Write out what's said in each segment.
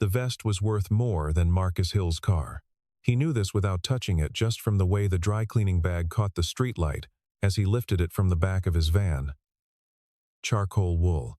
The vest was worth more than Marcus Hill's car. He knew this without touching it just from the way the dry cleaning bag caught the streetlight as he lifted it from the back of his van. Charcoal wool.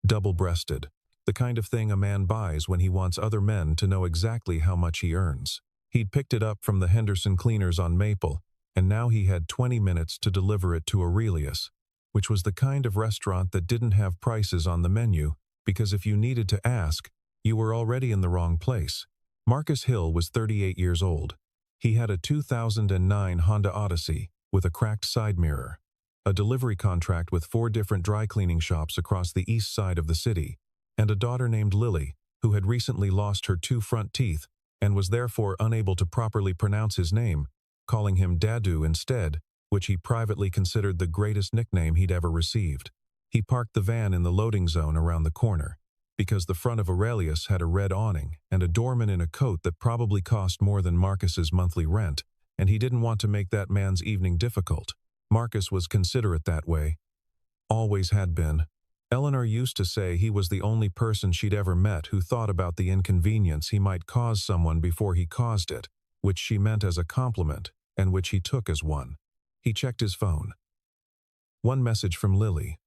Double-breasted. The kind of thing a man buys when he wants other men to know exactly how much he earns. He'd picked it up from the Henderson Cleaners on Maple, and now he had 20 minutes to deliver it to Aurelius, which was the kind of restaurant that didn't have prices on the menu, because if you needed to ask, you were already in the wrong place. Marcus Hill was 38 years old. He had a 2009 Honda Odyssey with a cracked side mirror, a delivery contract with 4 different dry cleaning shops across the east side of the city, and a daughter named Lily, who had recently lost her 2 front teeth and was therefore unable to properly pronounce his name, calling him Dadu instead, which he privately considered the greatest nickname he'd ever received. He parked the van in the loading zone around the corner, because the front of Aurelius had a red awning and a doorman in a coat that probably cost more than Marcus's monthly rent, and he didn't want to make that man's evening difficult. Marcus was considerate that way. Always had been. Eleanor used to say he was the only person she'd ever met who thought about the inconvenience he might cause someone before he caused it, which she meant as a compliment, and which he took as one. He checked his phone. One message from Lily.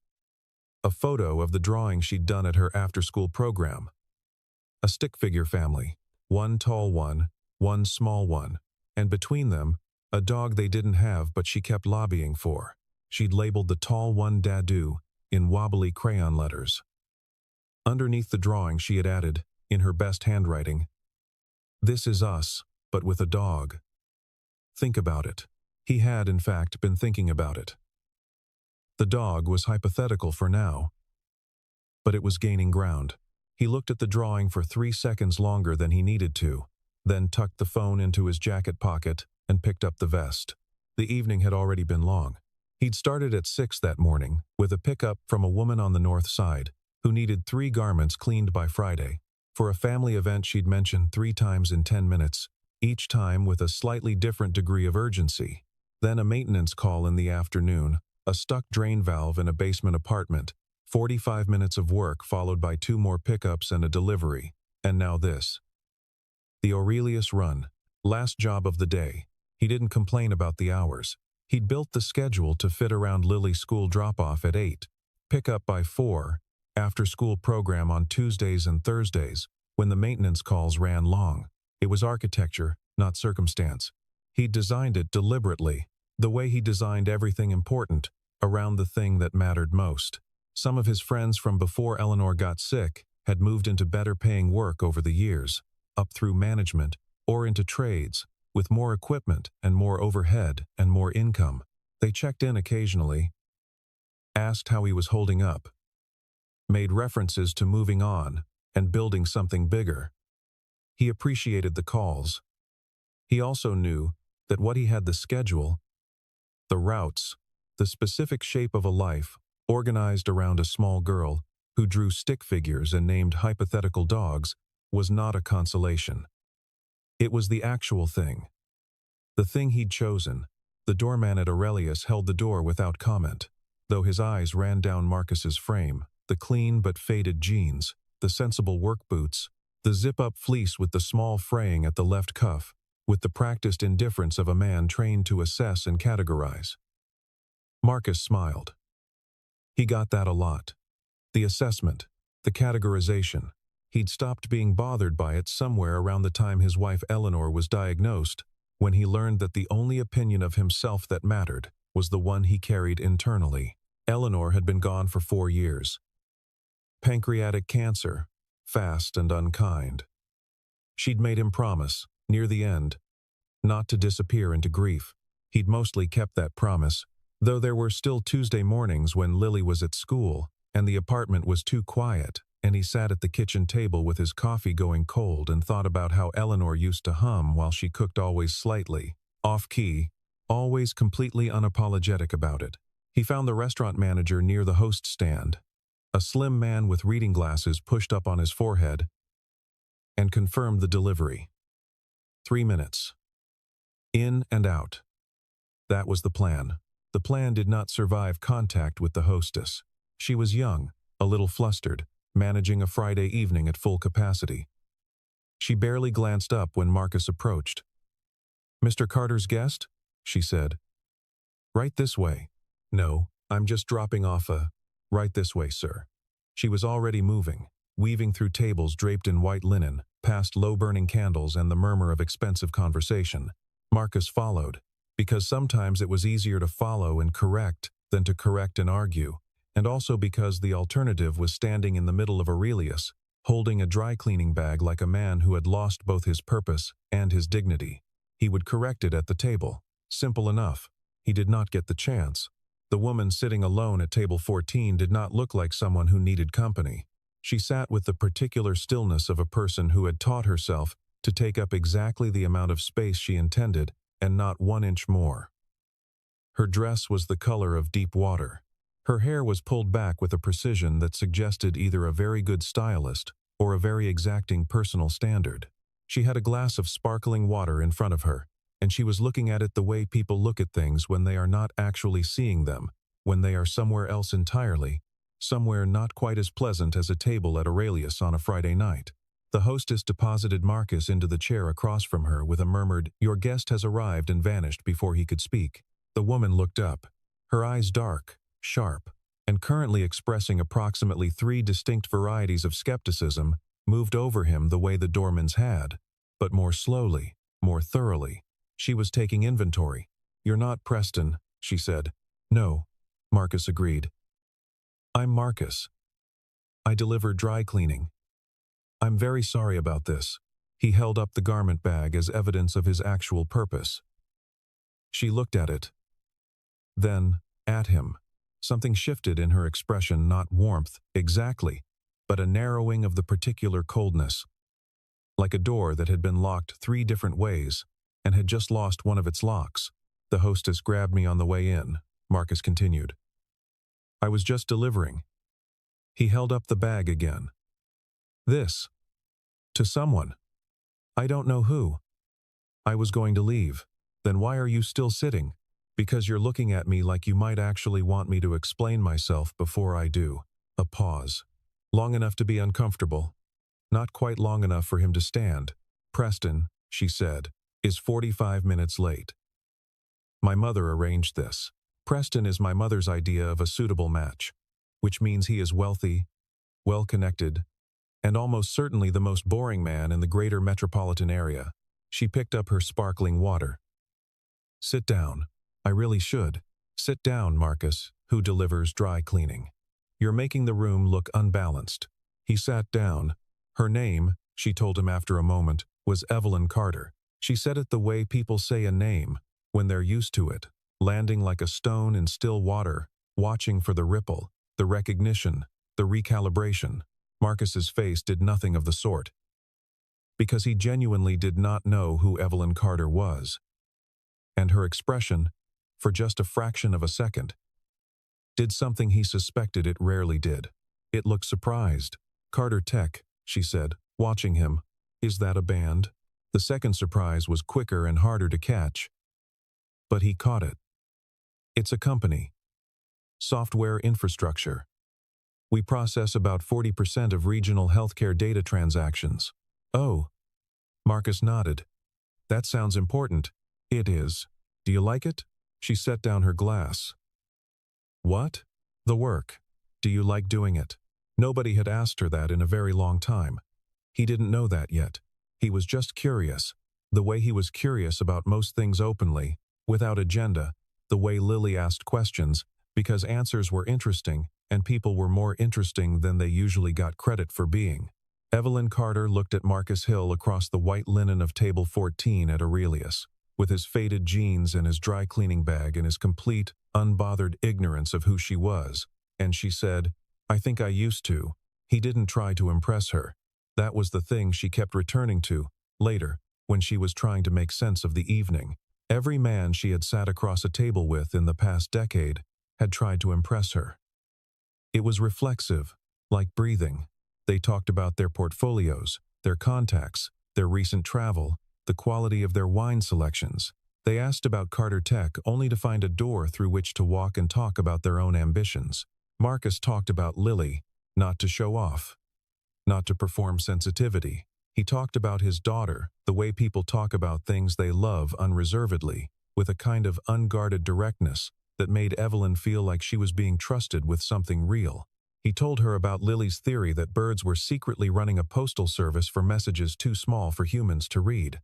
A photo of the drawing she'd done at her after-school program. A stick figure family, 1 tall one, 1 small one, and between them, a dog they didn't have but she kept lobbying for. She'd labeled the tall one Dadu in wobbly crayon letters. Underneath the drawing she had added, in her best handwriting, "This is us, but with a dog." Think about it. He had, in fact, been thinking about it. The dog was hypothetical for now, but it was gaining ground. He looked at the drawing for 3 seconds longer than he needed to, then tucked the phone into his jacket pocket and picked up the vest. The evening had already been long. He'd started at 6 that morning with a pickup from a woman on the north side who needed 3 garments cleaned by Friday for a family event she'd mentioned 3 times in 10 minutes, each time with a slightly different degree of urgency. Then a maintenance call in the afternoon, a stuck drain valve in a basement apartment, 45 minutes of work followed by 2 more pickups and a delivery, and now this. The Aurelius run. Last job of the day. He didn't complain about the hours. He'd built the schedule to fit around Lily's school drop-off at 8, pick-up by 4, after-school program on Tuesdays and Thursdays, when the maintenance calls ran long. It was architecture, not circumstance. He'd designed it deliberately, the way he designed everything important, around the thing that mattered most. Some of his friends from before Eleanor got sick had moved into better-paying work over the years, up through management, or into trades, with more equipment and more overhead and more income. They checked in occasionally, asked how he was holding up, made references to moving on and building something bigger. He appreciated the calls. He also knew that what he had the schedule, the routes, the specific shape of a life organized around a small girl who drew stick figures and named hypothetical dogs was not a consolation. It was the actual thing. The thing he'd chosen. The doorman at Aurelius held the door without comment, though his eyes ran down Marcus's frame, the clean but faded jeans, the sensible work boots, the zip-up fleece with the small fraying at the left cuff, with the practiced indifference of a man trained to assess and categorize. Marcus smiled. He got that a lot. The assessment, the categorization. He'd stopped being bothered by it somewhere around the time his wife Eleanor was diagnosed, when he learned that the only opinion of himself that mattered was the one he carried internally. Eleanor had been gone for 4 years. Pancreatic cancer, fast and unkind. She'd made him promise, near the end, not to disappear into grief. He'd mostly kept that promise, though there were still Tuesday mornings when Lily was at school and the apartment was too quiet, and he sat at the kitchen table with his coffee going cold and thought about how Eleanor used to hum while she cooked, always slightly, off-key, always completely unapologetic about it. He found the restaurant manager near the host stand, a slim man with reading glasses pushed up on his forehead, and confirmed the delivery. 3 minutes. In and out. That was the plan. The plan did not survive contact with the hostess. She was young, a little flustered, managing a Friday evening at full capacity. She barely glanced up when Marcus approached. "Mr. Carter's guest?" she said. "Right this way." "No, I'm just dropping off a—" "Right this way, sir." She was already moving, weaving through tables draped in white linen, past low-burning candles and the murmur of expensive conversation. Marcus followed, because sometimes it was easier to follow and correct than to correct and argue, and also because the alternative was standing in the middle of Aurelius, holding a dry-cleaning bag like a man who had lost both his purpose and his dignity. He would correct it at the table. Simple enough. He did not get the chance. The woman sitting alone at table 14 did not look like someone who needed company. She sat with the particular stillness of a person who had taught herself to take up exactly the amount of space she intended and not 1 inch more. Her dress was the color of deep water. Her hair was pulled back with a precision that suggested either a very good stylist or a very exacting personal standard. She had a glass of sparkling water in front of her, and she was looking at it the way people look at things when they are not actually seeing them, when they are somewhere else entirely, somewhere not quite as pleasant as a table at Aurelius on a Friday night. The hostess deposited Marcus into the chair across from her with a murmured, "Your guest has arrived," and vanished before he could speak. The woman looked up, her eyes dark, sharp, and currently expressing approximately 3 distinct varieties of skepticism, moved over him the way the doorman's had, but more slowly, more thoroughly. She was taking inventory. "You're not Preston," she said. "No," Marcus agreed. "I'm Marcus. I deliver dry cleaning. I'm very sorry about this." He held up the garment bag as evidence of his actual purpose. She looked at it. Then, at him. Something shifted in her expression, not warmth, exactly, but a narrowing of the particular coldness. Like a door that had been locked 3 different ways and had just lost one of its locks. "The hostess grabbed me on the way in," Marcus continued. "I was just delivering." He held up the bag again. "This. To someone. I don't know who. I was going to leave." "Then why are you still sitting?" "Because you're looking at me like you might actually want me to explain myself before I do." A pause. Long enough to be uncomfortable. Not quite long enough for him to stand. "Preston," she said, "is 45 minutes late. My mother arranged this. Preston is my mother's idea of a suitable match, which means he is wealthy, well-connected, and almost certainly the most boring man in the greater metropolitan area." She picked up her sparkling water. "Sit down. I really should. Sit down, Marcus, who delivers dry cleaning. You're making the room look unbalanced." He sat down. Her name, she told him after a moment, was Evelyn Carter. She said it the way people say a name, when they're used to it, landing like a stone in still water, watching for the ripple, the recognition, the recalibration. Marcus's face did nothing of the sort, because he genuinely did not know who Evelyn Carter was. And her expression, for just a fraction of a second, did something he suspected it rarely did. It looked surprised. "Carter Tech," she said, watching him. "Is that a band?" The second surprise was quicker and harder to catch, but he caught it. "It's a company. Software infrastructure. We process about 40% of regional healthcare data transactions." "Oh." Marcus nodded. "That sounds important." "It is. Do you like it?" She set down her glass. "What?" "The work. Do you like doing it?" Nobody had asked her that in a very long time. He didn't know that yet. He was just curious, the way he was curious about most things openly, without agenda, the way Lily asked questions, because answers were interesting and people were more interesting than they usually got credit for being. Evelyn Carter looked at Marcus Hill across the white linen of table 14 at Aurelius, with his faded jeans and his dry cleaning bag and his complete, unbothered ignorance of who she was, and she said, "I think I used to." He didn't try to impress her. That was the thing she kept returning to, later, when she was trying to make sense of the evening. Every man she had sat across a table with in the past decade had tried to impress her. It was reflexive, like breathing. They talked about their portfolios, their contacts, their recent travel, the quality of their wine selections. They asked about Carter Tech only to find a door through which to walk and talk about their own ambitions. Marcus talked about Lily, not to show off, not to perform sensitivity, He talked about his daughter, the way people talk about things they love unreservedly, with a kind of unguarded directness that made Evelyn feel like she was being trusted with something real. He told her about Lily's theory that birds were secretly running a postal service for messages too small for humans to read.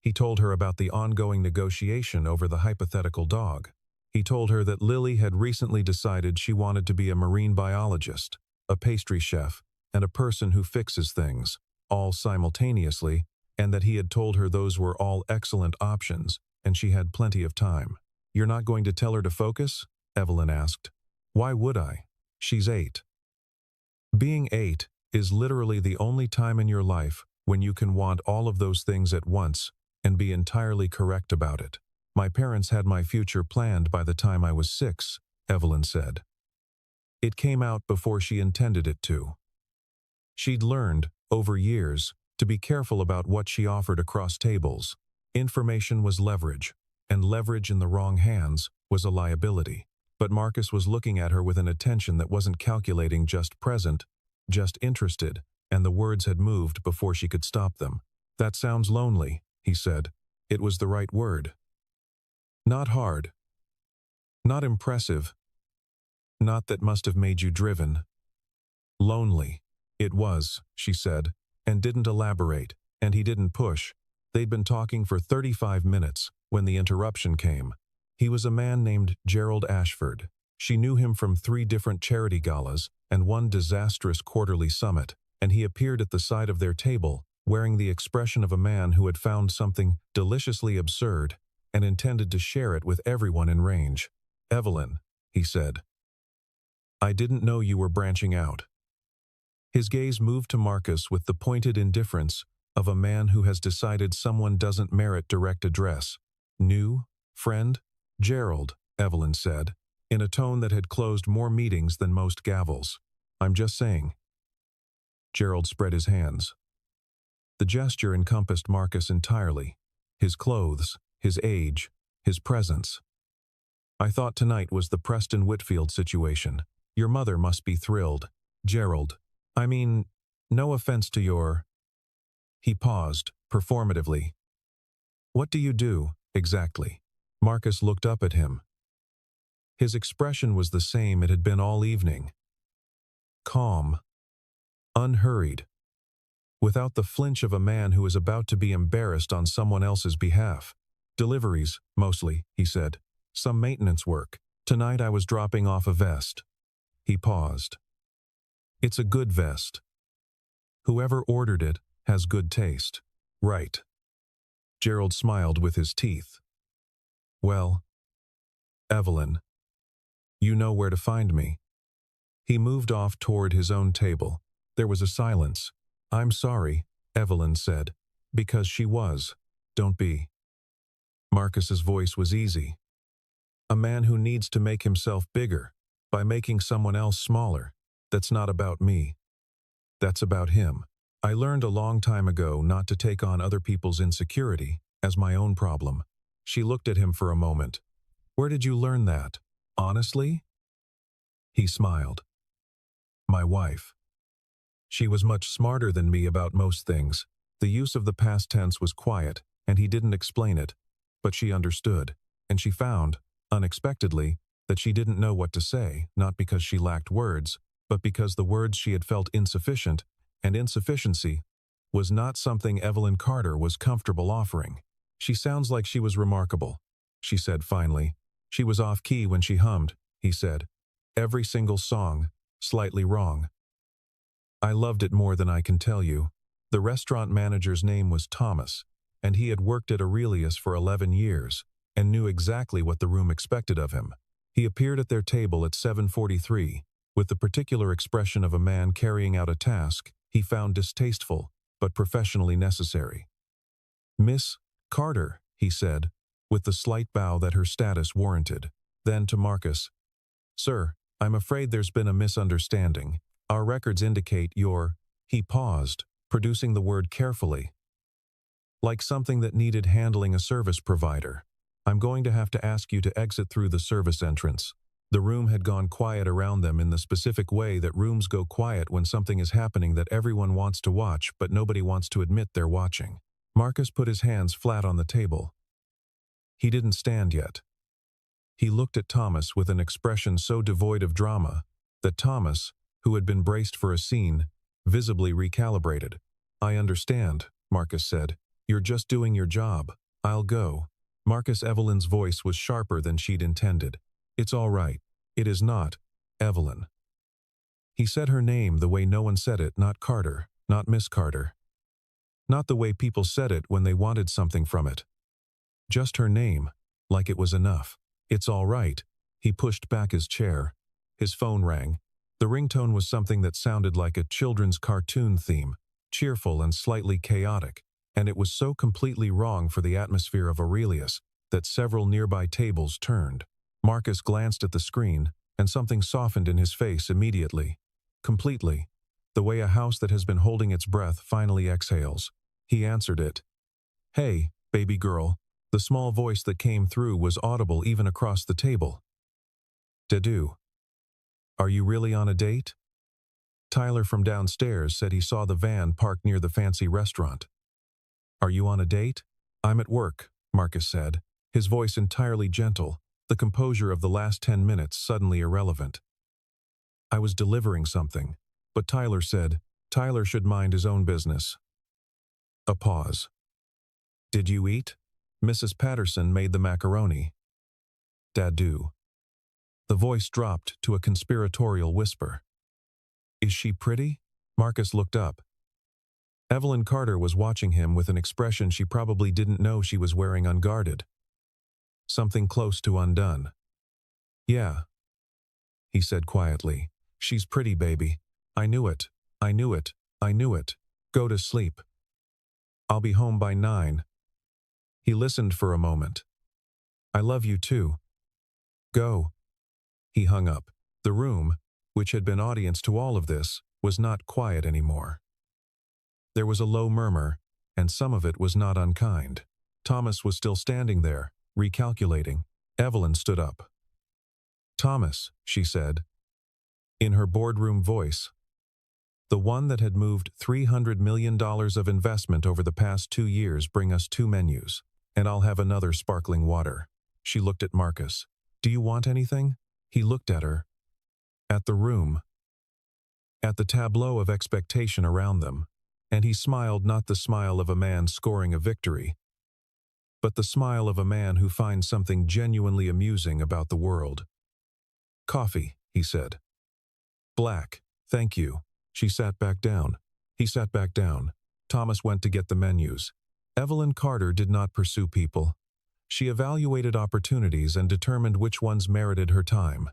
He told her about the ongoing negotiation over the hypothetical dog. He told her that Lily had recently decided she wanted to be a marine biologist, a pastry chef, and a person who fixes things, all simultaneously, and that he had told her those were all excellent options, and she had plenty of time. "You're not going to tell her to focus?" Evelyn asked. "Why would I? She's 8. Being 8 is literally the only time in your life when you can want all of those things at once and be entirely correct about it. My parents had my future planned by the time I was 6, Evelyn said. It came out before she intended it to. She'd learned, over years, to be careful about what she offered across tables. Information was leverage, and leverage in the wrong hands was a liability. But Marcus was looking at her with an attention that wasn't calculating, just present, just interested, and the words had moved before she could stop them. "That sounds lonely," he said. It was the right word. Not hard. Not impressive. Not that must have made you driven. Lonely. It was, she said, and didn't elaborate, and he didn't push. They'd been talking for 35 minutes when the interruption came. He was a man named Gerald Ashford. She knew him from 3 different charity galas and 1 disastrous quarterly summit, and he appeared at the side of their table, wearing the expression of a man who had found something deliciously absurd and intended to share it with everyone in range. "Evelyn," he said, "I didn't know you were branching out." His gaze moved to Marcus with the pointed indifference of a man who has decided someone doesn't merit direct address. "New? Friend?" "Gerald," Evelyn said, in a tone that had closed more meetings than most gavels. "I'm just saying." Gerald spread his hands. The gesture encompassed Marcus entirely. His clothes, his age, his presence. "I thought tonight was the Preston Whitfield situation. Your mother must be thrilled. Gerald. I mean, no offense to your—" He paused, performatively. "What do you do, exactly?" Marcus looked up at him. His expression was the same it had been all evening. Calm. Unhurried. Without the flinch of a man who is about to be embarrassed on someone else's behalf. "Deliveries, mostly," he said. "Some maintenance work. Tonight I was dropping off a vest." He paused. "It's a good vest. Whoever ordered it has good taste." "Right." Gerald smiled with his teeth. "Well, Evelyn, you know where to find me." He moved off toward his own table. There was a silence. "I'm sorry," Evelyn said, because she was. "Don't be." Marcus's voice was easy. "A man who needs to make himself bigger by making someone else smaller. That's not about me. That's about him. I learned a long time ago not to take on other people's insecurity as my own problem." She looked at him for a moment. "Where did you learn that? Honestly?" He smiled. "My wife. She was much smarter than me about most things." The use of the past tense was quiet, and he didn't explain it. But she understood, and she found, unexpectedly, that she didn't know what to say, not because she lacked words, but because the words she had felt insufficient, and insufficiency was not something Evelyn Carter was comfortable offering. "She sounds like she was remarkable," she said finally. "She was off-key when she hummed," he said. "Every single song, slightly wrong. I loved it more than I can tell you." The restaurant manager's name was Thomas, and he had worked at Aurelius for 11 years, and knew exactly what the room expected of him. He appeared at their table at 7:43, with the particular expression of a man carrying out a task he found distasteful, but professionally necessary. "Miss Carter," he said, with the slight bow that her status warranted. Then to Marcus, "Sir, I'm afraid there's been a misunderstanding. Our records indicate you're—" He paused, producing the word carefully. "Like something that needed handling a service provider. I'm going to have to ask you to exit through the service entrance." The room had gone quiet around them in the specific way that rooms go quiet when something is happening that everyone wants to watch but nobody wants to admit they're watching. Marcus put his hands flat on the table. He didn't stand yet. He looked at Thomas with an expression so devoid of drama that Thomas, who had been braced for a scene, visibly recalibrated. "I understand," Marcus said. "You're just doing your job. I'll go." Marcus Evelyn's voice was sharper than she'd intended. "It's all right. It is not, Evelyn." He said her name the way no one said it, not Carter, not Miss Carter. Not the way people said it when they wanted something from it. Just her name, like it was enough. "It's all right." He pushed back his chair. His phone rang. The ringtone was something that sounded like a children's cartoon theme, cheerful and slightly chaotic, and it was so completely wrong for the atmosphere of Aurelius that several nearby tables turned. Marcus glanced at the screen, and something softened in his face immediately. Completely. The way a house that has been holding its breath finally exhales. He answered it. "Hey, baby girl." The small voice that came through was audible even across the table. "Dedu. Are you really on a date?" Tyler from downstairs said he saw the van parked near the fancy restaurant. "Are you on a date?" "I'm at work," Marcus said, his voice entirely gentle, the composure of the last 10 minutes suddenly irrelevant. "I was delivering something, but Tyler said Tyler should mind his own business." A pause. "Did you eat?" Mrs. Patterson made the macaroni. "Dadu." The voice dropped to a conspiratorial whisper. "Is she pretty?" Marcus looked up. Evelyn Carter was watching him with an expression she probably didn't know she was wearing unguarded. Something close to undone. "Yeah," he said quietly. "She's pretty, baby. I knew it. I knew it. I knew it. Go to sleep. I'll be home by 9. He listened for a moment. "I love you too. Go." He hung up. The room, which had been audience to all of this, was not quiet anymore. There was a low murmur, and some of it was not unkind. Thomas was still standing there, recalculating. Evelyn stood up. "Thomas," she said, in her boardroom voice. "The one that had moved $300 million of investment over the past 2 years bring us 2 menus, and I'll have another sparkling water." She looked at Marcus. "Do you want anything?" He looked at her. At the room. At the tableau of expectation around them, and he smiled, not the smile of a man scoring a victory, but the smile of a man who finds something genuinely amusing about the world. "Coffee," he said. "Black, thank you." She sat back down. He sat back down. Thomas went to get the menus. Evelyn Carter did not pursue people. She evaluated opportunities and determined which ones merited her time.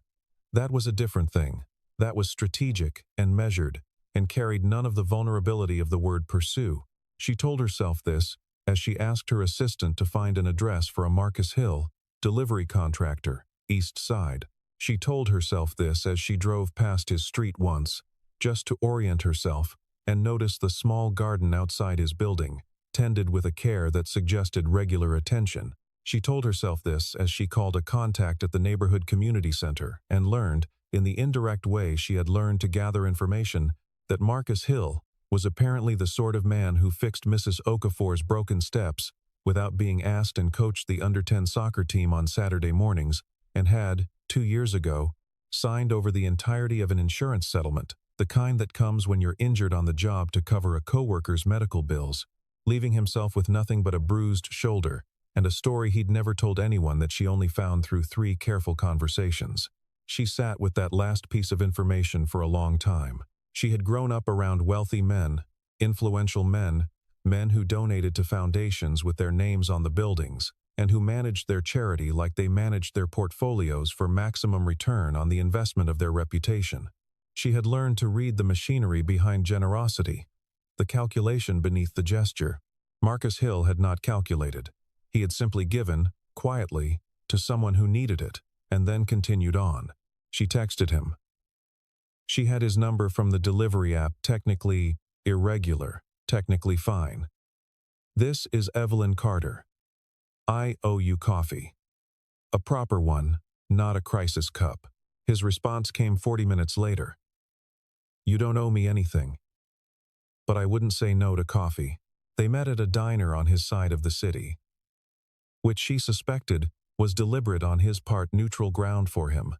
That was a different thing. That was strategic and measured, and carried none of the vulnerability of the word pursue. She told herself this as she asked her assistant to find an address for a Marcus Hill delivery contractor, East Side. She told herself this as she drove past his street once, just to orient herself and notice the small garden outside his building, tended with a care that suggested regular attention. She told herself this as she called a contact at the neighborhood community center and learned, in the indirect way she had learned to gather information, that Marcus Hill was apparently the sort of man who fixed Mrs. Okafor's broken steps without being asked and coached the under-10 soccer team on Saturday mornings, and had, 2 years ago, signed over the entirety of an insurance settlement, the kind that comes when you're injured on the job to cover a coworker's medical bills, leaving himself with nothing but a bruised shoulder and a story he'd never told anyone that she only found through 3 careful conversations. She sat with that last piece of information for a long time. She had grown up around wealthy men, influential men, men who donated to foundations with their names on the buildings, and who managed their charity like they managed their portfolios for maximum return on the investment of their reputation. She had learned to read the machinery behind generosity, the calculation beneath the gesture. Marcus Hill had not calculated. He had simply given, quietly, to someone who needed it, and then continued on. She texted him. She had his number from the delivery app, technically irregular, technically fine. "This is Evelyn Carter. I owe you coffee. A proper one, not a crisis cup." His response came 40 minutes later. You don't owe me anything. But I wouldn't say no to coffee. They met at a diner on his side of the city, which she suspected was deliberate on his part, neutral ground for him.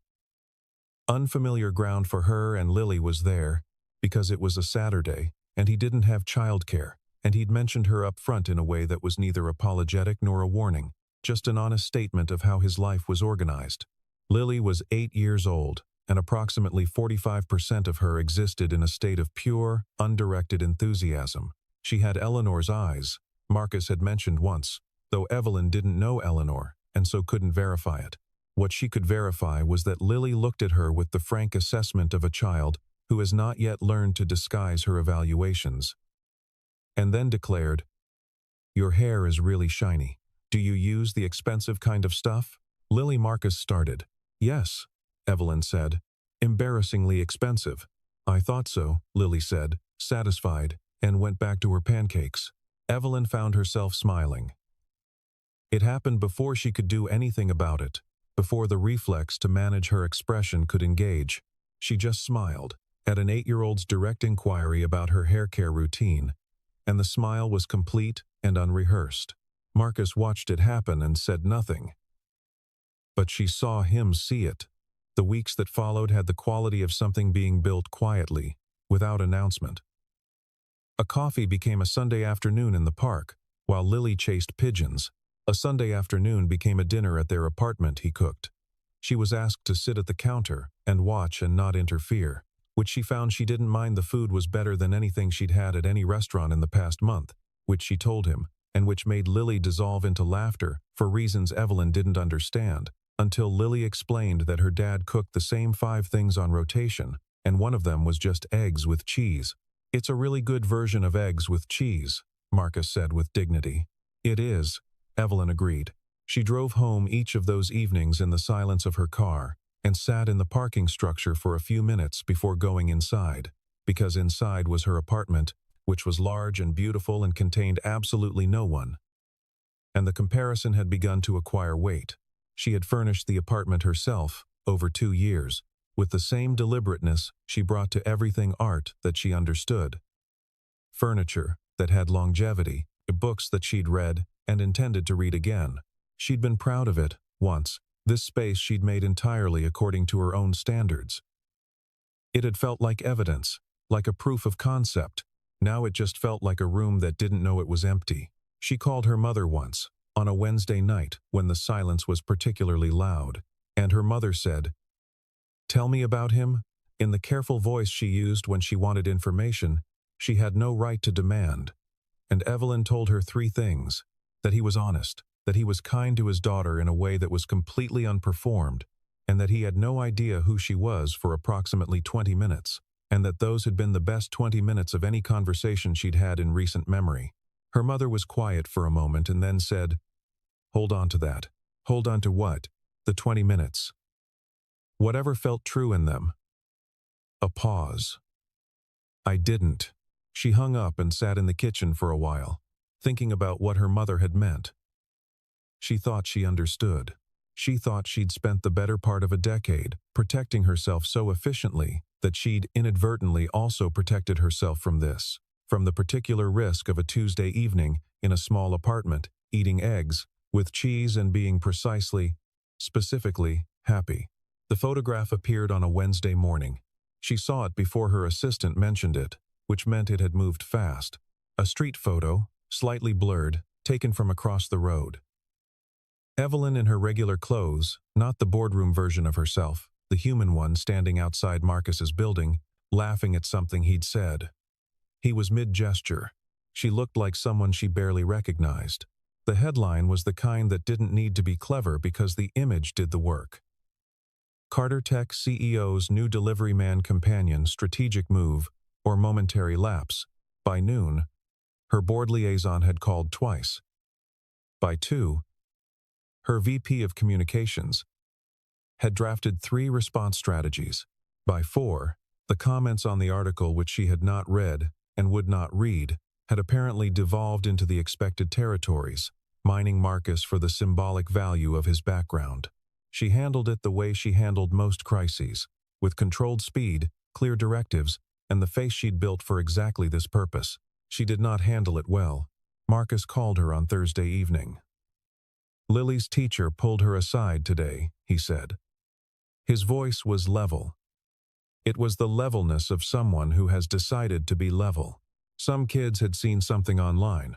Unfamiliar ground for her, and Lily was there because it was a Saturday and he didn't have childcare, and he'd mentioned her up front in a way that was neither apologetic nor a warning, just an honest statement of how his life was organized. Lily was 8 years old, and approximately 45% of her existed in a state of pure, undirected enthusiasm. She had Eleanor's eyes, Marcus had mentioned once, though Evelyn didn't know Eleanor, and so couldn't verify it. What she could verify was that Lily looked at her with the frank assessment of a child who has not yet learned to disguise her evaluations, and then declared, "Your hair is really shiny. Do you use the expensive kind of stuff?" Lily Marcus started. "Yes," Evelyn said. "Embarrassingly expensive." "I thought so," Lily said, satisfied, and went back to her pancakes. Evelyn found herself smiling. It happened before she could do anything about it, before the reflex to manage her expression could engage. She just smiled at an 8-year-old's direct inquiry about her hair care routine, and the smile was complete and unrehearsed. Marcus watched it happen and said nothing. But she saw him see it. The weeks that followed had the quality of something being built quietly, without announcement. A coffee became a Sunday afternoon in the park, while Lily chased pigeons. A Sunday afternoon became a dinner at their apartment he cooked. She was asked to sit at the counter and watch and not interfere, which she found she didn't mind. The food was better than anything she'd had at any restaurant in the past month, which she told him, and which made Lily dissolve into laughter for reasons Evelyn didn't understand, until Lily explained that her dad cooked the same 5 things on rotation, and one of them was just eggs with cheese. "It's a really good version of eggs with cheese," Marcus said with dignity. "It is," Evelyn agreed. She drove home each of those evenings in the silence of her car, and sat in the parking structure for a few minutes before going inside, because inside was her apartment, which was large and beautiful and contained absolutely no one. And the comparison had begun to acquire weight. She had furnished the apartment herself, over 2 years, with the same deliberateness she brought to everything art that she understood. Furniture that had longevity, books that she'd read and intended to read again. She'd been proud of it, once. This space she'd made entirely according to her own standards. It had felt like evidence, like a proof of concept. Now it just felt like a room that didn't know it was empty. She called her mother once, on a Wednesday night when the silence was particularly loud, and her mother said, "Tell me about him," in the careful voice she used when she wanted information she had no right to demand. And Evelyn told her 3 things: that he was honest, that he was kind to his daughter in a way that was completely unperformed, and that he had no idea who she was for approximately 20 minutes, and that those had been the best 20 minutes of any conversation she'd had in recent memory. Her mother was quiet for a moment and then said, "Hold on to that." "Hold on to what?" "The 20 minutes. Whatever felt true in them." A pause. "I didn't." She hung up and sat in the kitchen for a while, thinking about what her mother had meant. She thought she understood. She thought she'd spent the better part of a decade protecting herself so efficiently that she'd inadvertently also protected herself from this, from the particular risk of a Tuesday evening in a small apartment, eating eggs with cheese and being specifically, happy. The photograph appeared on a Wednesday morning. She saw it before her assistant mentioned it, which meant it had moved fast. A street photo, slightly blurred, taken from across the road. Evelyn in her regular clothes, not the boardroom version of herself, the human one standing outside Marcus's building, laughing at something he'd said. He was mid-gesture. She looked like someone she barely recognized. The headline was the kind that didn't need to be clever because the image did the work. Carter Tech CEO's new delivery man companion strategic move or momentary lapse. By noon, her board liaison had called twice. By 2, her VP of communications had drafted 3 response strategies. By 4, the comments on the article, which she had not read and would not read, had apparently devolved into the expected territories, mining Marcus for the symbolic value of his background. She handled it the way she handled most crises, with controlled speed, clear directives, and the face she'd built for exactly this purpose. She did not handle it well. Marcus called her on Thursday evening. Lily's teacher pulled her aside today, he said. His voice was level. It was the levelness of someone who has decided to be level. Some kids had seen something online.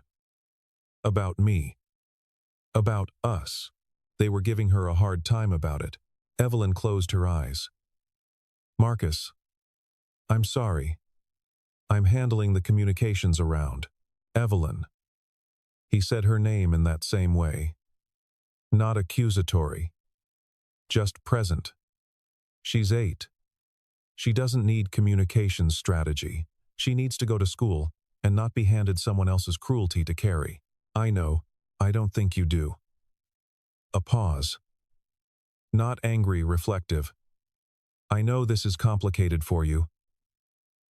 About me. About us. They were giving her a hard time about it. Evelyn closed her eyes. Marcus. I'm sorry. I'm handling the communications around. Evelyn. He said her name in that same way. Not accusatory. Just present. She's 8. She doesn't need communications strategy. She needs to go to school and not be handed someone else's cruelty to carry. I know. I don't think you do. A pause. Not angry, reflective. I know this is complicated for you.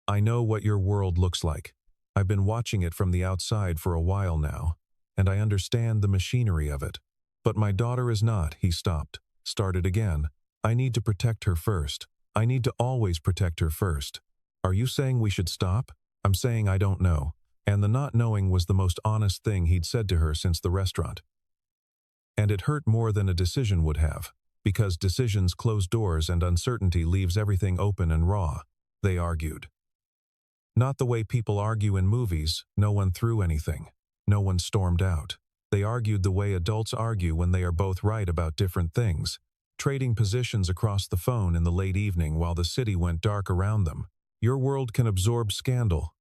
I know what your world looks like. I've been watching it from the outside for a while now, and I understand the machinery of it. But my daughter is not. He stopped, started again. I need to protect her first. I need to always protect her first. Are you saying we should stop? I'm saying I don't know. And the not knowing was the most honest thing he'd said to her since the restaurant. And it hurt more than a decision would have, because decisions close doors and uncertainty leaves everything open and raw. They argued. Not the way people argue in movies. No one threw anything. No one stormed out. They argued the way adults argue when they are both right about different things, trading positions across the phone in the late evening while the city went dark around them. Your world can absorb scandal,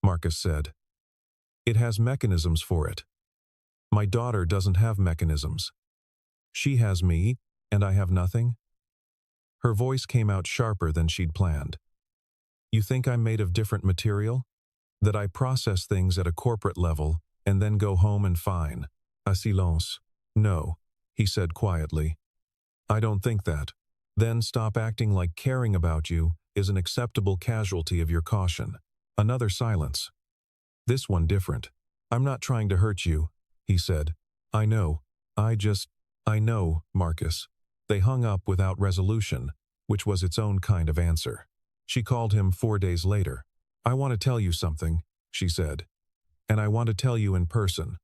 Marcus said. It has mechanisms for it. My daughter doesn't have mechanisms. She has me, and I have nothing. Her voice came out sharper than she'd planned. You think I'm made of different material? That I process things at a corporate level and then go home and fine? A silence. No, he said quietly. I don't think that. Then stop acting like caring about you is an acceptable casualty of your caution. Another silence. This one different. I'm not trying to hurt you, he said. I know. I know, Marcus. They hung up without resolution, which was its own kind of answer. She called him 4 days later. I want to tell you something, she said. And I want to tell you in person,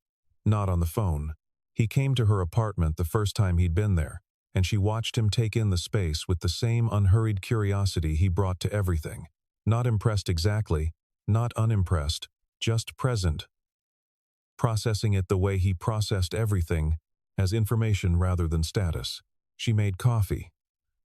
not on the phone. He came to her apartment the first time he'd been there, and she watched him take in the space with the same unhurried curiosity he brought to everything. Not impressed exactly, not unimpressed, just present. Processing it the way he processed everything, as information rather than status. She made coffee.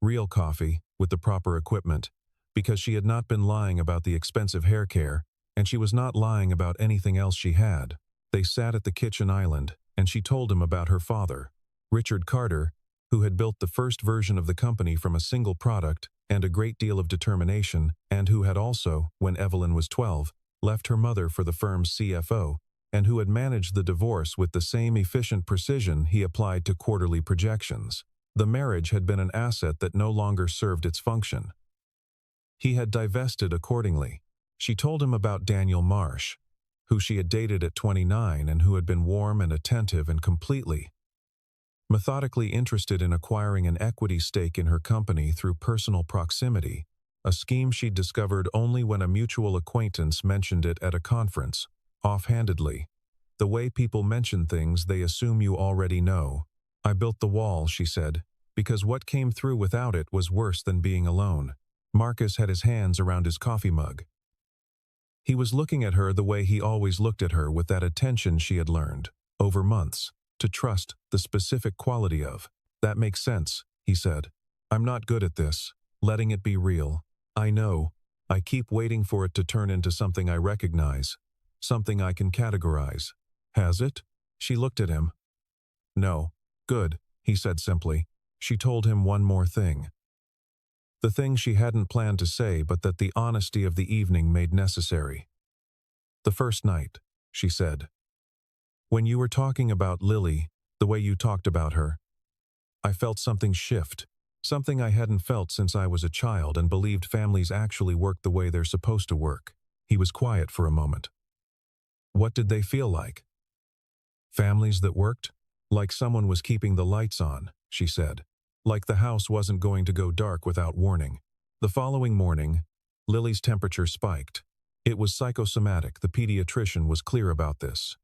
Real coffee, with the proper equipment, because she had not been lying about the expensive hair care, and she was not lying about anything else she had. They sat at the kitchen island, and she told him about her father, Richard Carter, who had built the first version of the company from a single product and a great deal of determination, and who had also, when Evelyn was 12, left her mother for the firm's CFO, and who had managed the divorce with the same efficient precision he applied to quarterly projections. The marriage had been an asset that no longer served its function. He had divested accordingly. She told him about Daniel Marsh, who she had dated at 29 and who had been warm and attentive and completely, methodically interested in acquiring an equity stake in her company through personal proximity, a scheme she'd discovered only when a mutual acquaintance mentioned it at a conference, offhandedly. The way people mention things they assume you already know. I built the wall, she said, because what came through without it was worse than being alone. Marcus had his hands around his coffee mug. He was looking at her the way he always looked at her, with that attention she had learned, over months, to trust the specific quality of. That makes sense, he said. I'm not good at this, letting it be real. I know. I keep waiting for it to turn into something I recognize, something I can categorize. Has it? She looked at him. No. Good, he said simply. She told him one more thing. The thing she hadn't planned to say, but that the honesty of the evening made necessary. The first night, she said. When you were talking about Lily, the way you talked about her, I felt something shift, something I hadn't felt since I was a child and believed families actually work the way they're supposed to work. He was quiet for a moment. What did they feel like? Families that worked? Like someone was keeping the lights on, she said. like the house wasn't going to go dark without warning. The following morning, Lily's temperature spiked. It was psychosomatic, the pediatrician was clear about this.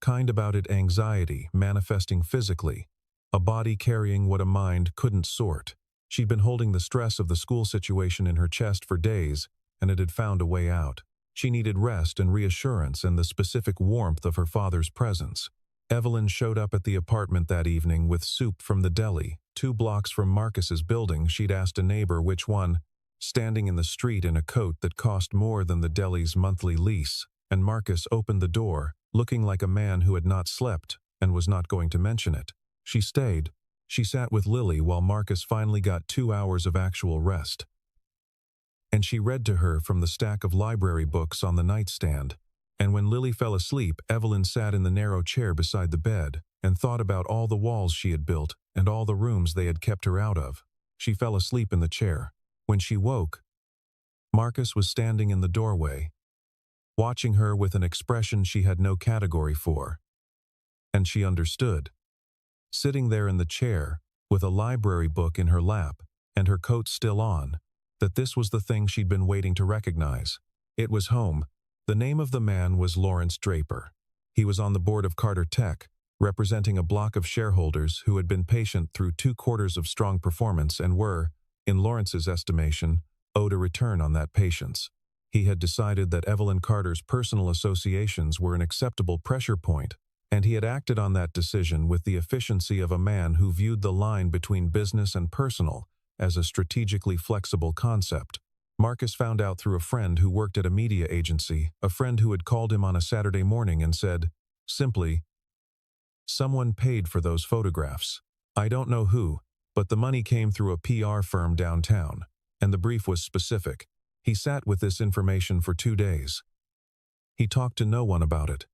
Kind about it, anxiety, manifesting physically. A body carrying what a mind couldn't sort. She'd been holding the stress of the school situation in her chest for days, and it had found a way out. She needed rest and reassurance and the specific warmth of her father's presence. Evelyn showed up at the apartment that evening with soup from the deli. 2 blocks from Marcus's building, she'd asked a neighbor which one, standing in the street in a coat that cost more than the deli's monthly lease, and Marcus opened the door, looking like a man who had not slept and was not going to mention it. She stayed. She sat with Lily while Marcus finally got 2 hours of actual rest. And she read to her from the stack of library books on the nightstand. And when Lily fell asleep, Evelyn sat in the narrow chair beside the bed and thought about all the walls she had built and all the rooms they had kept her out of. She fell asleep in the chair. When she woke, Marcus was standing in the doorway, watching her with an expression she had no category for. And she understood. Sitting there in the chair, with a library book in her lap and her coat still on, that this was the thing she'd been waiting to recognize. It was home. The name of the man was Lawrence Draper. He was on the board of Carter Tech, representing a block of shareholders who had been patient through 2 quarters of strong performance and were, in Lawrence's estimation, owed a return on that patience. He had decided that Evelyn Carter's personal associations were an acceptable pressure point, and he had acted on that decision with the efficiency of a man who viewed the line between business and personal as a strategically flexible concept. Marcus found out through a friend who worked at a media agency, a friend who had called him on a Saturday morning and said, simply, "Someone paid for those photographs. I don't know who, but the money came through a PR firm downtown, and the brief was specific." He sat with this information for 2 days. He talked to no one about it.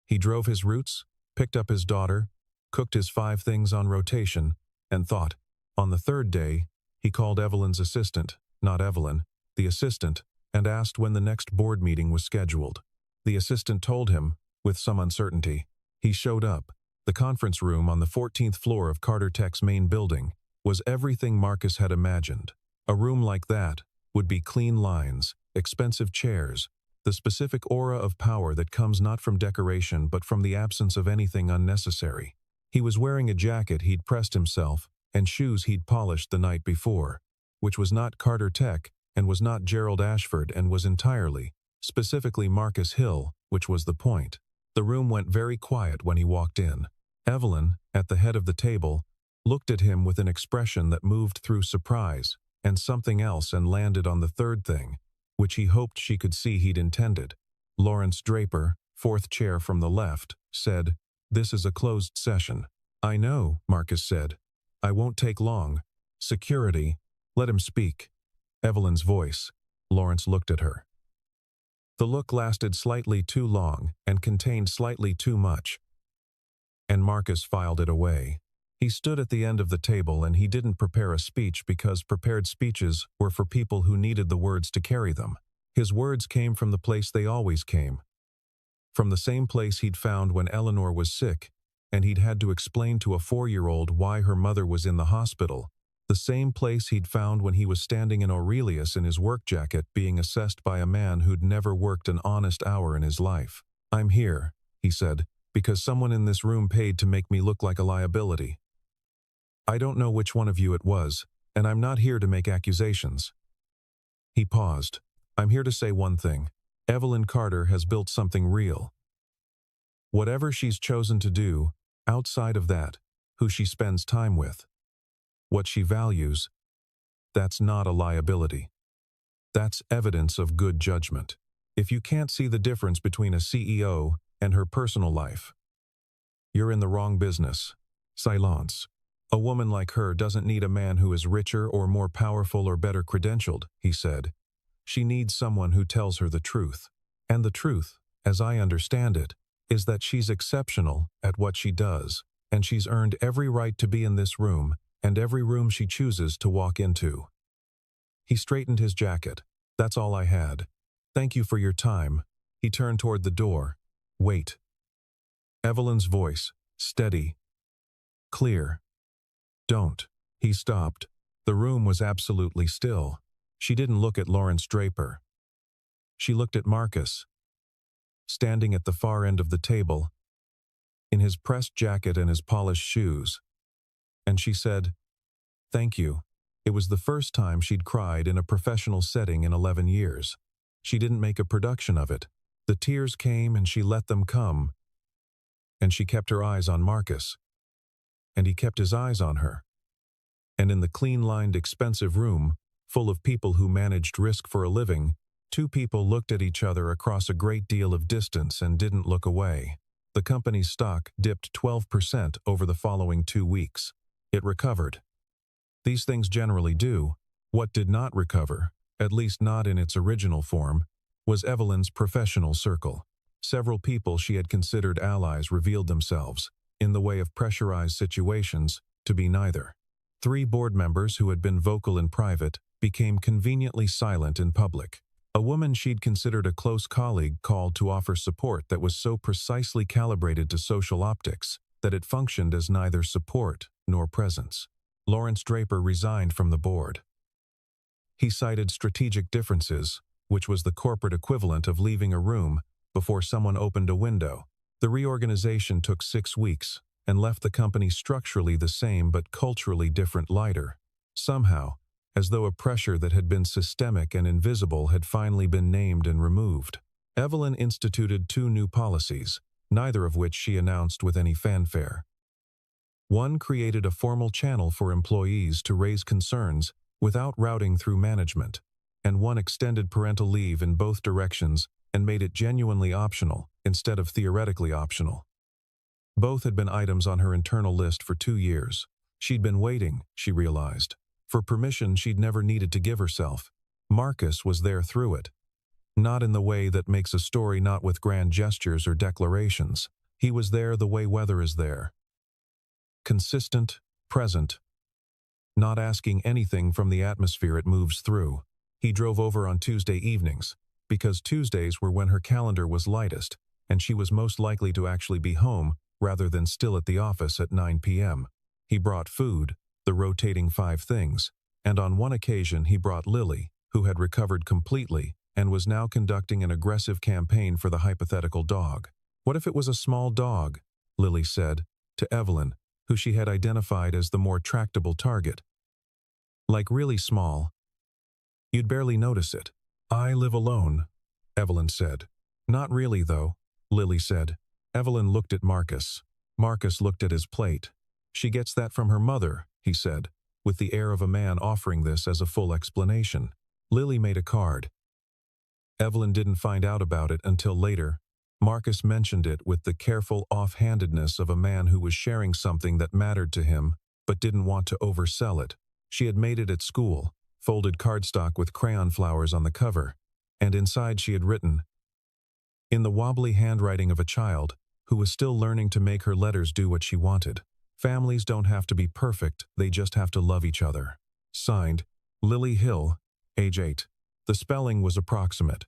He drove his routes, picked up his daughter, cooked his 5 things on rotation, and thought. On the 3rd day, he called Evelyn's assistant, not Evelyn, the assistant, and asked when the next board meeting was scheduled. The assistant told him, with some uncertainty. He showed up. The conference room on the 14th floor of Carter Tech's main building was everything Marcus had imagined. A room like that would be clean lines, expensive chairs, the specific aura of power that comes not from decoration but from the absence of anything unnecessary. He was wearing a jacket he'd pressed himself and shoes he'd polished the night before, which was not Carter Tech and was not Gerald Ashford and was entirely, specifically Marcus Hill, which was the point. The room went very quiet when he walked in. Evelyn, at the head of the table, looked at him with an expression that moved through surprise and something else and landed on the 3rd thing, which he hoped she could see he'd intended. Lawrence Draper, 4th chair from the left, said, "This is a closed session." "I know," Marcus said. "I won't take long. Security, let him speak." Evelyn's voice. Lawrence looked at her. The look lasted slightly too long and contained slightly too much. And Marcus filed it away. He stood at the end of the table and he didn't prepare a speech because prepared speeches were for people who needed the words to carry them. His words came from the place they always came. From the same place he'd found when Eleanor was sick, and he'd had to explain to a 4-year-old why her mother was in the hospital. The same place he'd found when he was standing in Aurelius in his work jacket being assessed by a man who'd never worked an honest hour in his life. "I'm here," he said, "because someone in this room paid to make me look like a liability. I don't know which one of you it was, and I'm not here to make accusations." He paused. "I'm here to say one thing. Evelyn Carter has built something real. Whatever she's chosen to do, outside of that, who she spends time with, what she values, that's not a liability. That's evidence of good judgment. If you can't see the difference between a CEO and her personal life, you're in the wrong business." Silence. "A woman like her doesn't need a man who is richer or more powerful or better credentialed," he said. "She needs someone who tells her the truth. And the truth, as I understand it, is that she's exceptional at what she does, and she's earned every right to be in this room and every room she chooses to walk into." He straightened his jacket. "That's all I had. Thank you for your time." He turned toward the door. "Wait." Evelyn's voice, steady, clear. "Don't." He stopped. The room was absolutely still. She didn't look at Lawrence Draper. She looked at Marcus, standing at the far end of the table, in his pressed jacket and his polished shoes. And she said, "Thank you." It was the first time she'd cried in a professional setting in 11 years. She didn't make a production of it. The tears came and she let them come. And she kept her eyes on Marcus. And he kept his eyes on her. And in the clean-lined, expensive room, full of people who managed risk for a living, two people looked at each other across a great deal of distance and didn't look away. The company's stock dipped 12% over the following 2 weeks. It recovered. These things generally do. What did not recover, at least not in its original form, was Evelyn's professional circle. Several people she had considered allies revealed themselves, in the way of pressurized situations, to be neither. 3 board members who had been vocal in private became conveniently silent in public. A woman she'd considered a close colleague called to offer support that was so precisely calibrated to social optics that it functioned as neither support nor presence. Lawrence Draper resigned from the board. He cited strategic differences, which was the corporate equivalent of leaving a room before someone opened a window. The reorganization took 6 weeks and left the company structurally the same but culturally different lighter. Somehow, as though a pressure that had been systemic and invisible had finally been named and removed. Evelyn instituted 2 new policies, neither of which she announced with any fanfare. One created a formal channel for employees to raise concerns without routing through management, and one extended parental leave in both directions and made it genuinely optional instead of theoretically optional. Both had been items on her internal list for 2 years. She'd been waiting, she realized, for permission she'd never needed to give herself. Marcus was there through it. Not in the way that makes a story not with grand gestures or declarations. He was there the way weather is there. Consistent, present, not asking anything from the atmosphere it moves through. He drove over on Tuesday evenings, because Tuesdays were when her calendar was lightest, and she was most likely to actually be home rather than still at the office at 9 p.m. He brought food, the rotating 5 things, and on one occasion he brought Lily, who had recovered completely and was now conducting an aggressive campaign for the hypothetical dog. What if it was a small dog? Lily said, to Evelyn, who she had identified as the more tractable target. Like really small. You'd barely notice it. I live alone, Evelyn said. Not really, though, Lily said. Evelyn looked at Marcus. Marcus looked at his plate. She gets that from her mother, he said, with the air of a man offering this as a full explanation. Lily made a card. Evelyn didn't find out about it until later. Marcus mentioned it with the careful offhandedness of a man who was sharing something that mattered to him, but didn't want to oversell it. She had made it at school, folded cardstock with crayon flowers on the cover, and inside she had written, in the wobbly handwriting of a child who was still learning to make her letters do what she wanted, families don't have to be perfect, they just have to love each other. Signed, Lily Hill, age 8. The spelling was approximate.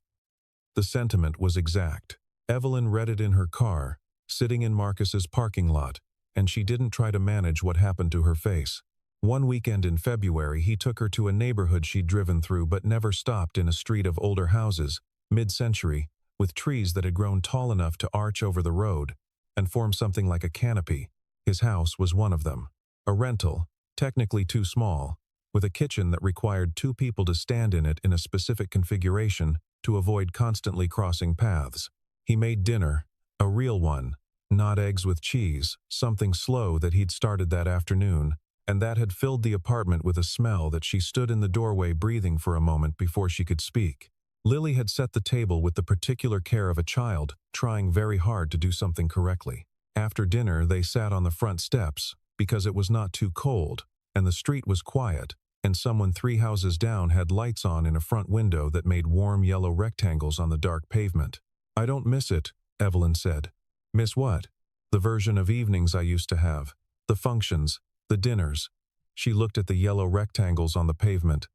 The sentiment was exact. Evelyn read it in her car, sitting in Marcus's parking lot, and she didn't try to manage what happened to her face. One weekend in February, he took her to a neighborhood she'd driven through but never stopped in a street of older houses, mid-century, with trees that had grown tall enough to arch over the road and form something like a canopy. His house was one of them. A rental, technically too small, with a kitchen that required 2 people to stand in it in a specific configuration to avoid constantly crossing paths. He made dinner, a real one, not eggs with cheese, something slow that he'd started that afternoon, and that had filled the apartment with a smell that she stood in the doorway breathing for a moment before she could speak. Lily had set the table with the particular care of a child, trying very hard to do something correctly. After dinner, they sat on the front steps, because it was not too cold, and the street was quiet, and someone 3 houses down had lights on in a front window that made warm yellow rectangles on the dark pavement. I don't miss it, Evelyn said. Miss what? The version of evenings I used to have. The functions, the dinners. She looked at the yellow rectangles on the pavement.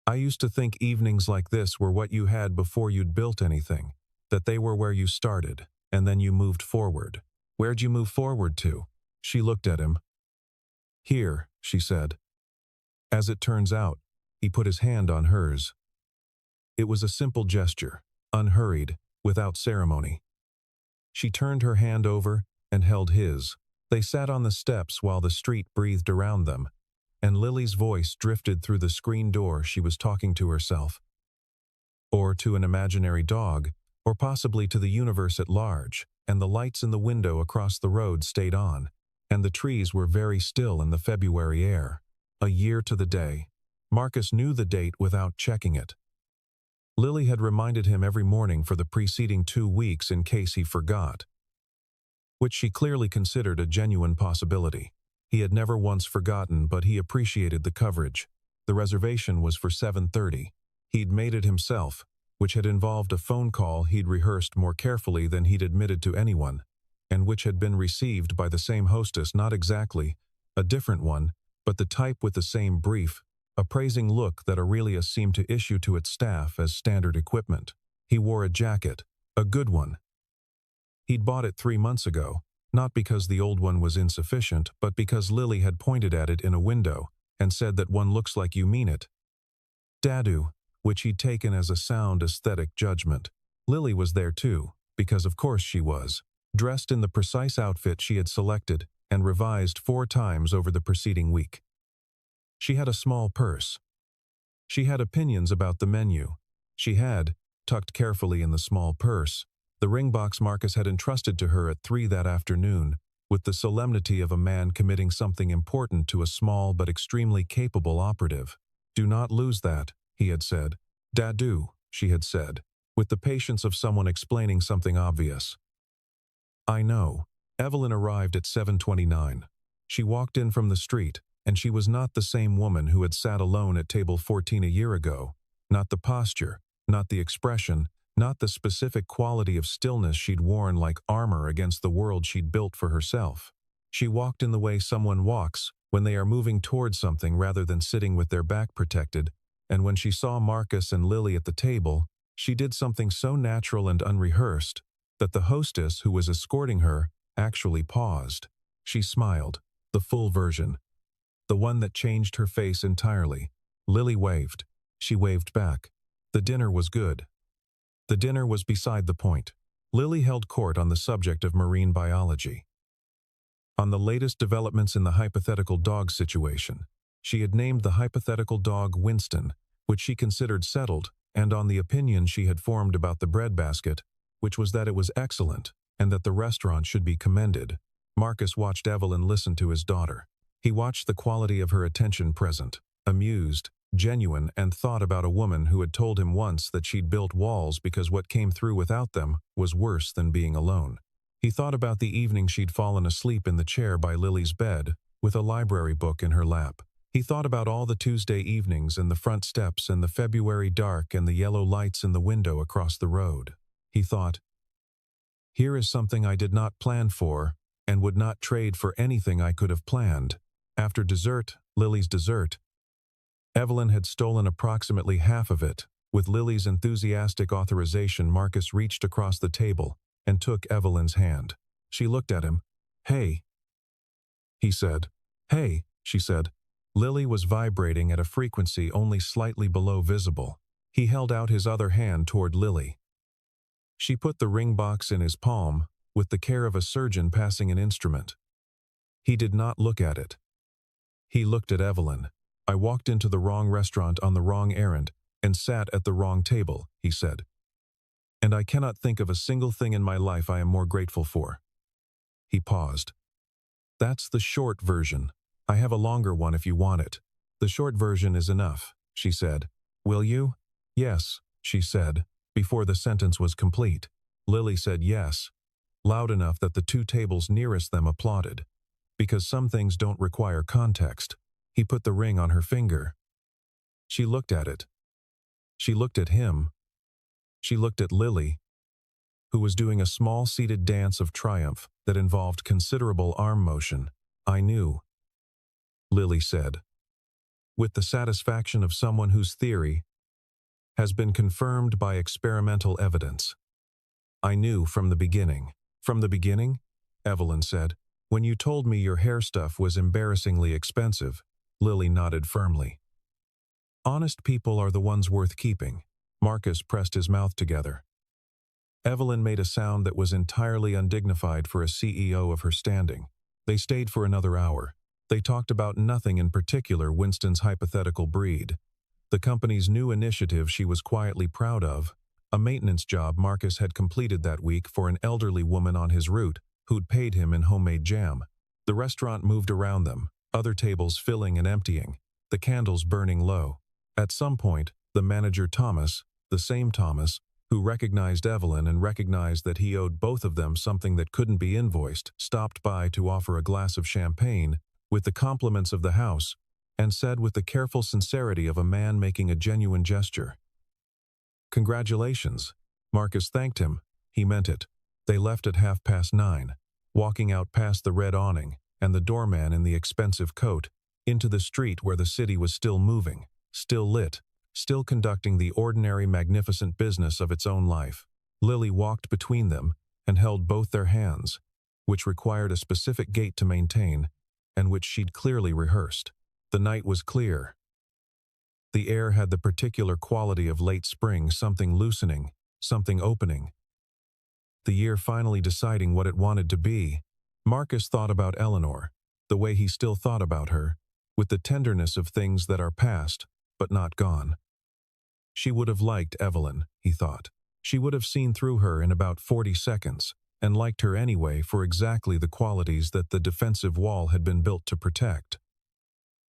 I used to think evenings like this were what you had before you'd built anything, that they were where you started, and then you moved forward. Where'd you move forward to? She looked at him. Here, she said. As it turns out, he put his hand on hers. It was a simple gesture, unhurried, without ceremony. She turned her hand over and held his. They sat on the steps while the street breathed around them, and Lily's voice drifted through the screen door. She was talking to herself. Or to an imaginary dog, or possibly to the universe at large, and the lights in the window across the road stayed on, and the trees were very still in the February air. A year to the day. Marcus knew the date without checking it. Lily had reminded him every morning for the preceding 2 weeks in case he forgot, which she clearly considered a genuine possibility. He had never once forgotten, but he appreciated the coverage. The reservation was for 7:30. He'd made it himself, which had involved a phone call he'd rehearsed more carefully than he'd admitted to anyone, and which had been received by the same hostess, not exactly a different one, but the type with the same brief, appraising look that Aurelia seemed to issue to its staff as standard equipment. He wore a jacket, a good one. He'd bought it 3 months ago, not because the old one was insufficient, but because Lily had pointed at it in a window and said that one looks like you mean it. Dadu, which he'd taken as a sound aesthetic judgment. Lily was there too, because of course she was, dressed in the precise outfit she had selected and revised 4 times over the preceding week. She had a small purse. She had opinions about the menu. She had, tucked carefully in the small purse, the ring box Marcus had entrusted to her at 3 that afternoon, with the solemnity of a man committing something important to a small but extremely capable operative. Do not lose that, he had said. Dadu, she had said, with the patience of someone explaining something obvious. I know. Evelyn arrived at 7:29. She walked in from the street, and she was not the same woman who had sat alone at table 14 a year ago. Not the posture, not the expression, not the specific quality of stillness she'd worn like armor against the world she'd built for herself. She walked in the way someone walks when they are moving towards something rather than sitting with their back protected, and when she saw Marcus and Lily at the table, she did something so natural and unrehearsed that the hostess who was escorting her actually paused. She smiled, the full version. The one that changed her face entirely. Lily waved. She waved back. The dinner was good. The dinner was beside the point. Lily held court on the subject of marine biology. On the latest developments in the hypothetical dog situation. She had named the hypothetical dog Winston, which she considered settled, and on the opinion she had formed about the breadbasket, which was that it was excellent, and that the restaurant should be commended. Marcus watched Evelyn listen to his daughter. He watched the quality of her attention present, amused, genuine, and thought about a woman who had told him once that she'd built walls because what came through without them was worse than being alone. He thought about the evening she'd fallen asleep in the chair by Lily's bed, with a library book in her lap. He thought about all the Tuesday evenings and the front steps and the February dark and the yellow lights in the window across the road. He thought, here is something I did not plan for and would not trade for anything I could have planned. After dessert, Lily's dessert, Evelyn had stolen approximately half of it. With Lily's enthusiastic authorization, Marcus reached across the table and took Evelyn's hand. She looked at him. Hey, he said. Hey, she said. Lily was vibrating at a frequency only slightly below visible. He held out his other hand toward Lily. She put the ring box in his palm, with the care of a surgeon passing an instrument. He did not look at it. He looked at Evelyn. I walked into the wrong restaurant on the wrong errand and sat at the wrong table, he said. And I cannot think of a single thing in my life I am more grateful for. He paused. That's the short version. I have a longer one if you want it. The short version is enough, she said. Will you? Yes, she said, before the sentence was complete. Lily said yes, loud enough that the 2 tables nearest them applauded. Because some things don't require context. He put the ring on her finger. She looked at it. She looked at him. She looked at Lily, who was doing a small seated dance of triumph that involved considerable arm motion. I knew, Lily said, with the satisfaction of someone whose theory has been confirmed by experimental evidence. I knew from the beginning. From the beginning? Evelyn said. When you told me your hair stuff was embarrassingly expensive, Lily nodded firmly. Honest people are the ones worth keeping. Marcus pressed his mouth together. Evelyn made a sound that was entirely undignified for a CEO of her standing. They stayed for another hour. They talked about nothing in particular, Winston's hypothetical breed, the company's new initiative she was quietly proud of, a maintenance job Marcus had completed that week for an elderly woman on his route who'd paid him in homemade jam. The restaurant moved around them, other tables filling and emptying, the candles burning low. At some point, the manager Thomas, the same Thomas, who recognized Evelyn and recognized that he owed both of them something that couldn't be invoiced, stopped by to offer a glass of champagne, with the compliments of the house, and said with the careful sincerity of a man making a genuine gesture, "Congratulations." Marcus thanked him. He meant it. They left at 9:30, walking out past the red awning and the doorman in the expensive coat, into the street where the city was still moving, still lit, still conducting the ordinary magnificent business of its own life. Lily walked between them and held both their hands, which required a specific gait to maintain, and which she'd clearly rehearsed. The night was clear. The air had the particular quality of late spring, something loosening, something opening. The year finally deciding what it wanted to be. Marcus thought about Eleanor, the way he still thought about her, with the tenderness of things that are past, but not gone. She would have liked Evelyn, he thought. She would have seen through her in about 40 seconds, and liked her anyway for exactly the qualities that the defensive wall had been built to protect.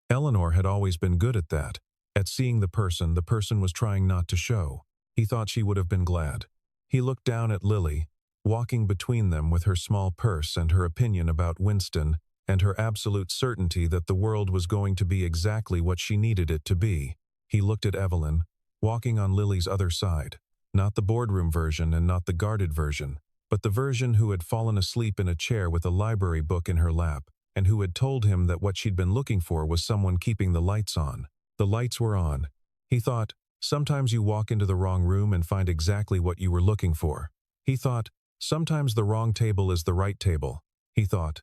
Eleanor had always been good at that, at seeing the person was trying not to show. He thought she would have been glad. He looked down at Lily, walking between them with her small purse and her opinion about Winston, and her absolute certainty that the world was going to be exactly what she needed it to be. He looked at Evelyn, walking on Lily's other side, not the boardroom version and not the guarded version, but the version who had fallen asleep in a chair with a library book in her lap, and who had told him that what she'd been looking for was someone keeping the lights on. The lights were on. He thought, sometimes you walk into the wrong room and find exactly what you were looking for. He thought, sometimes the wrong table is the right table. He thought,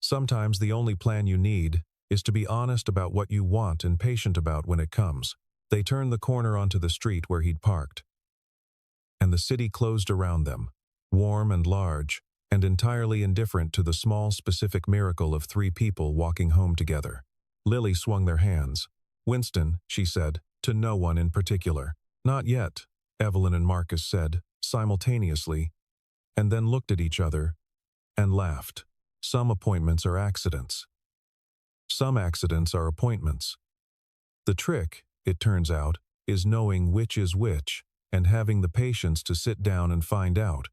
sometimes the only plan you need is to be honest about what you want and patient about when it comes. They turned the corner onto the street where he'd parked, and the city closed around them, warm and large, and entirely indifferent to the small specific miracle of three people walking home together. Lily swung their hands. "Winston," she said, to no one in particular. "Not yet," Evelyn and Marcus said, simultaneously, and then looked at each other and laughed. Some appointments are accidents. Some accidents are appointments. The trick, it turns out, is knowing which is which, and having the patience to sit down and find out.